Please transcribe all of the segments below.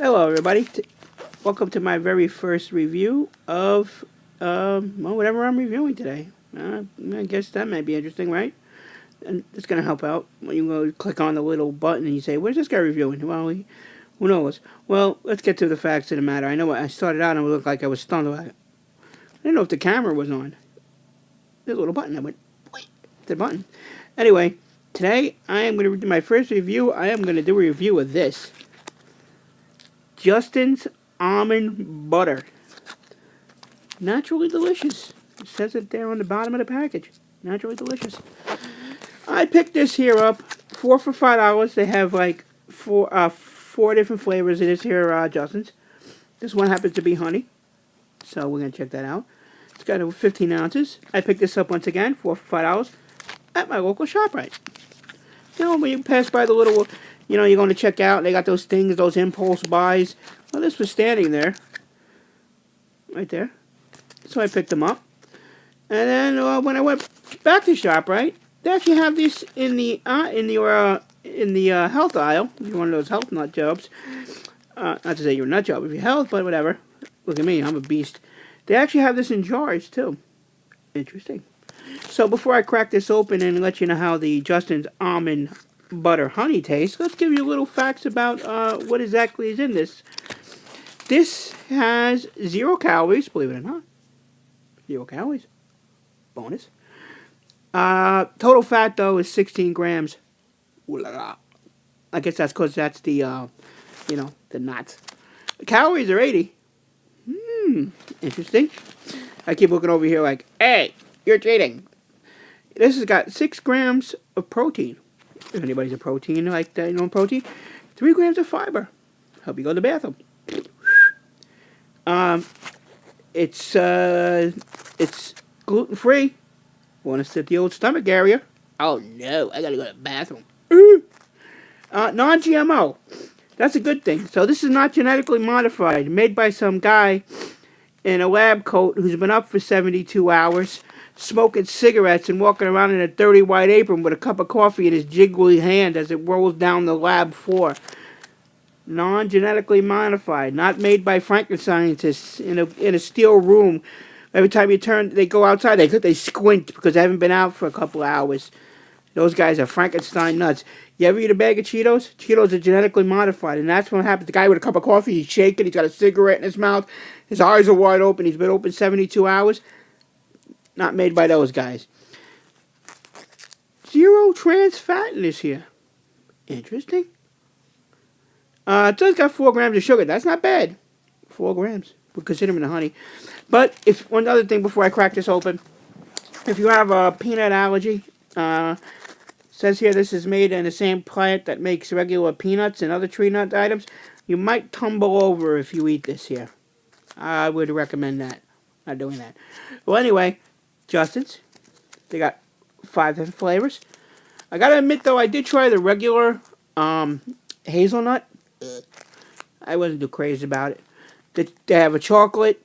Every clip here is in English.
Hello, everybody. Welcome to my very first review of, well, whatever I'm reviewing today. I guess that might be interesting, right? And it's going to help out when you go click on the little button and you say, "Where's this guy reviewing?" Well, who knows? Well, let's get to the facts of the matter. I know I started out and it looked like I was stunned. I didn't know if the camera was on. There's a little button. I went, wait, the button. Anyway, today I am going to do my first review. I am going to do a review of this. Justin's almond butter. Naturally delicious. It says it there on the bottom of the package. Naturally delicious. I picked this here up. 4 for $5. They have like four different flavors in this here Justin's. This one happens to be honey. So we're going to check that out. It's got 15 ounces. I picked this up once again, 4 for $5 at my local ShopRite. You know, when you pass by the little, you're going to check out, they got those things, those impulse buys. Well, this was standing there. Right there. So I picked them up. And then when I went back to ShopRite, they actually have this in the health aisle. If you're one of those health nut jobs. Not to say you're a nut job if you're health, but whatever. Look at me, I'm a beast. They actually have this in jars, too. Interesting. So before I crack this open and let you know how the Justin's almond butter honey tastes, let's give you little facts about what exactly is in this. This has 0 calories, believe it or not. 0 calories. Bonus. Total fat, though, is 16 grams. Ooh la la. I guess that's because that's the, the nuts. The calories are 80. Interesting. I keep looking over here like, hey, you're cheating. This has got 6 grams of protein. If anybody's a protein like that, protein. 3 grams of fiber. Help you go to the bathroom. It's gluten free. Want to sit the old stomach area? Oh no, I gotta go to the bathroom. Non-GMO. That's a good thing. So this is not genetically modified, made by some guy in a lab coat who's been up for 72 hours, smoking cigarettes and walking around in a dirty white apron with a cup of coffee in his jiggly hand as it rolls down the lab floor. Non-genetically modified, not made by Frankensteinists in a steel room. Every time you turn, they go outside, they squint because they haven't been out for a couple of hours. Those guys are Frankenstein nuts. You ever eat a bag of Cheetos? Cheetos are genetically modified, and that's what happens. The guy with a cup of coffee, he's shaking, he's got a cigarette in his mouth, his eyes are wide open, he's been open 72 hours. Not made by those guys. 0 trans fat in this here. Interesting. It does got 4 grams of sugar. That's not bad. 4 grams. We're considering the honey. But if one other thing before I crack this open, if you have a peanut allergy, says here this is made in the same plant that makes regular peanuts and other tree nut items. You might tumble over if you eat this here. I would recommend that. Not doing that. Well, anyway, Justin's. They got 5 different flavors. I gotta admit though, I did try the regular hazelnut. I wasn't too crazy about it. They have a chocolate.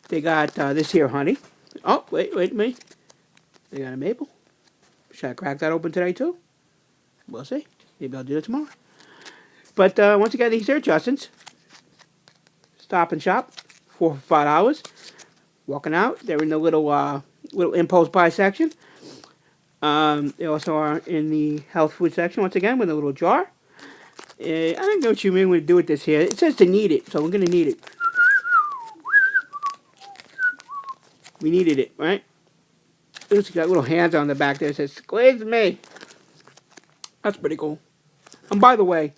They got this here honey. Oh, wait. They got a maple. Should I crack that open today too? We'll see. Maybe I'll do it tomorrow. But once again, these are Justin's. Stop and Shop. 4 for $5. Walking out. They're in the little impulse buy section. They also are in the health food section once again with a little jar. I don't know what you mean when you do with this here. It says to knead it, so we're going to knead it. We needed it, right? It's got little hands on the back there. It says, squeeze me. That's pretty cool. And by the way,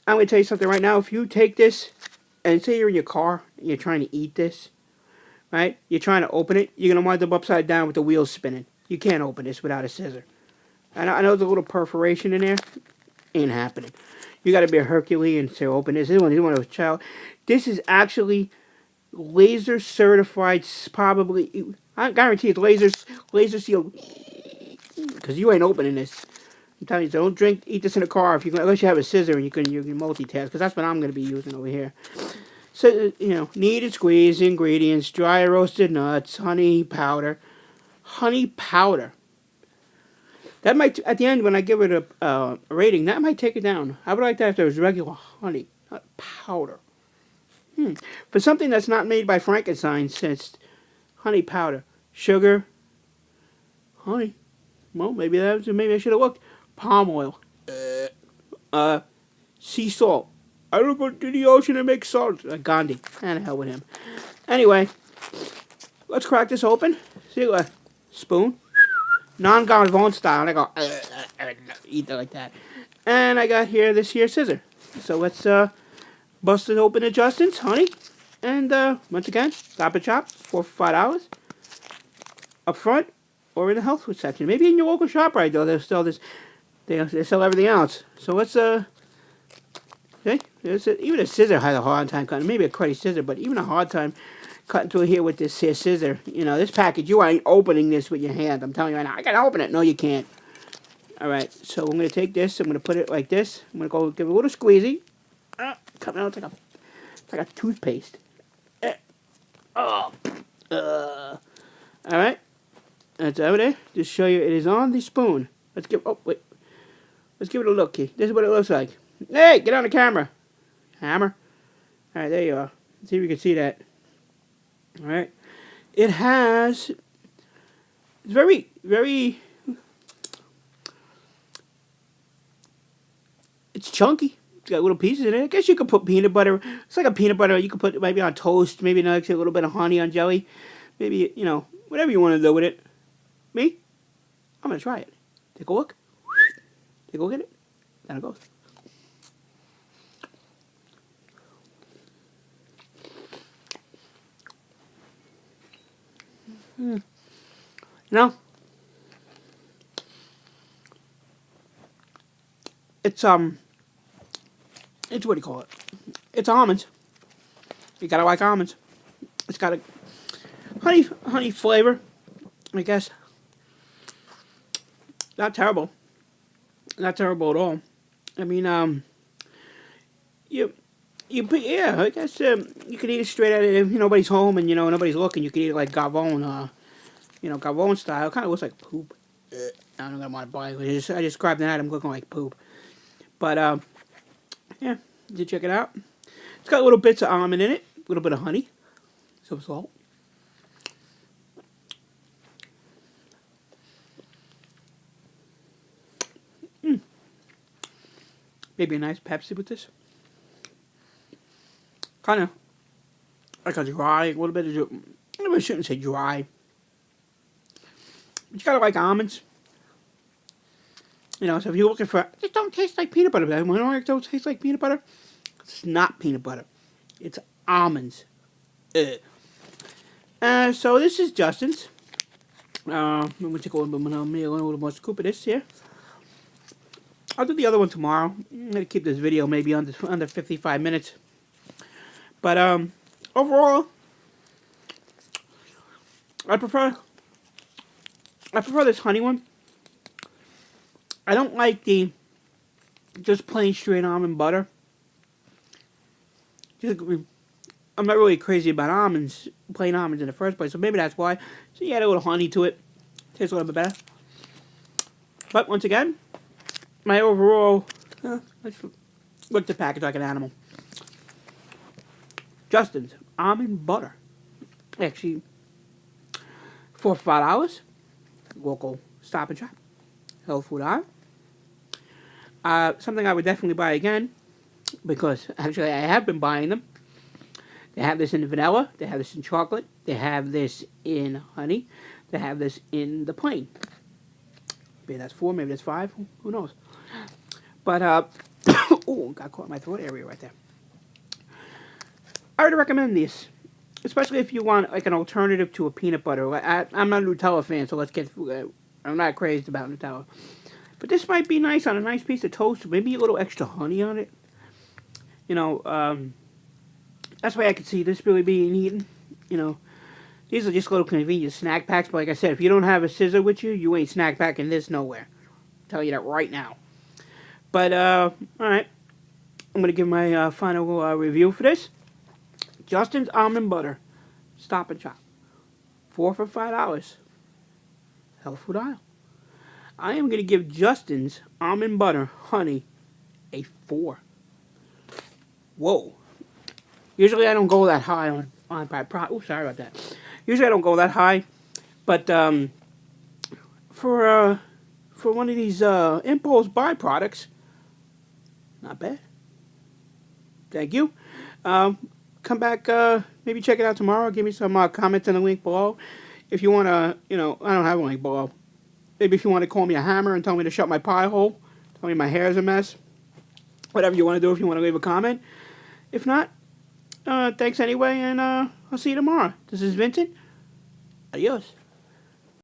I'm going to tell you something right now. If you take this, and say you're in your car, and you're trying to eat this, right? You're trying to open it, you're going to wind up upside down with the wheels spinning. You can't open this without a scissor. I know there's a little perforation in there. Ain't happening. You got to be a Herculean to open this. This is one of those child. This is actually laser certified. Probably, I guarantee it's laser sealed. Because you ain't opening this. I'm telling you, don't eat this in a car unless you have a scissor and you can multitask. Because that's what I'm going to be using over here. So knead and squeeze ingredients: dry roasted nuts, honey powder. Honey powder. That might, at the end, when I give it a rating, that might take it down. I would like that if there was regular honey, not powder. For something that's not made by Frankenstein, it's honey powder, sugar, honey. Well, maybe I should have looked. Palm oil, sea salt. I don't go to the ocean and make salt. Gandhi. And the hell with him. Anyway, let's crack this open. See what? Spoon. Non-Gavone style. And I go, eat it like that. And I got here this here scissor. So let's bust it open at Justin's, honey. And once again, Stop and Shop, $4 for $5. Up front or in the health food section. Maybe in your local shop right though. They'll sell this. They sell everything else. So let's see, even a scissor has a hard time cutting. Maybe a cruddy scissor, but even a hard time cutting through here with this here scissor. You know, this package, you ain't opening this with your hand. I'm telling you right now, I gotta open it. No, you can't. Alright, so I'm gonna take this, I'm gonna put it like this. I'm gonna go give it a little squeezy. Coming out, it's like a toothpaste. Alright. That's over there. Just show you it is on the spoon. Let's give it a look here. This is what it looks like. Hey, get on the camera. Hammer. Alright, there you are. Let's see if you can see that. Alright. It has... It's very, very... It's chunky. It's got little pieces in it. I guess you could put peanut butter. It's like a peanut butter. You could put maybe on toast. Maybe a little bit of honey on jelly. Maybe, you know, whatever you want to do with it. Me? I'm going to try it. Take a look. Take a look at it. Down it goes. You know, it's what do you call it? It's almonds. You gotta like almonds. It's got a honey flavor, I guess. Not terrible. Not terrible at all. I mean, yeah, I guess you could eat it straight out of if nobody's home and nobody's looking. You could eat it like Gavone, Gavone style. It kind of looks like poop. I don't know want to buy it. I just grabbed that. I'm looking like poop. But yeah, did check it out. It's got little bits of almond in it, a little bit of honey, some salt. Maybe a nice Pepsi with this. Kind of like a dry, a little bit of, I shouldn't say dry. But you gotta like almonds. So if you're looking for, it just don't taste like peanut butter. Why don't taste like peanut butter? It's not peanut butter. It's almonds. So this is Justin's. I'm going to take a little more scoop of this here. I'll do the other one tomorrow. I'm going to keep this video maybe under 55 minutes. But overall, I prefer this honey one. I don't like the just plain straight almond butter. I'm not really crazy about almonds, plain almonds in the first place, so maybe that's why. So you add a little honey to it. Tastes a little bit better. But once again, my overall, let's look at the package like an animal. Justin's almond butter. Actually, $4 for $5. Local Stop and Shop. Health food aisle. Something I would definitely buy again, because actually I have been buying them. They have this in vanilla, they have this in chocolate, they have this in honey, they have this in the plain. Maybe that's 4, maybe that's 5, who knows. But, oh, got caught in my throat area right there. I would recommend these, especially if you want like an alternative to a peanut butter. I'm not a Nutella fan, so I'm not crazy about Nutella. But this might be nice on a nice piece of toast. Maybe a little extra honey on it. That's why I could see this really being eaten. These are just little convenient snack packs. But like I said, if you don't have a scissor with you, you ain't snack packing this nowhere. I'll tell you that right now. But, alright. I'm going to give my final review for this. Justin's Almond Butter. Stop and Shop. $4 for $5. Health food aisle. I am going to give Justin's Almond Butter Honey a 4. Whoa. Usually I don't go that high on by product. Oh, sorry about that. Usually I don't go that high, but for one of these impulse buy products, not bad. Thank you. Come back. Maybe check it out tomorrow. Give me some comments in the link below. If you want to, I don't have a link below. Maybe if you want to call me a hammer and tell me to shut my pie hole, tell me my hair's a mess. Whatever you want to do if you want to leave a comment. If not, thanks anyway, and I'll see you tomorrow. This is Vincent. Adios.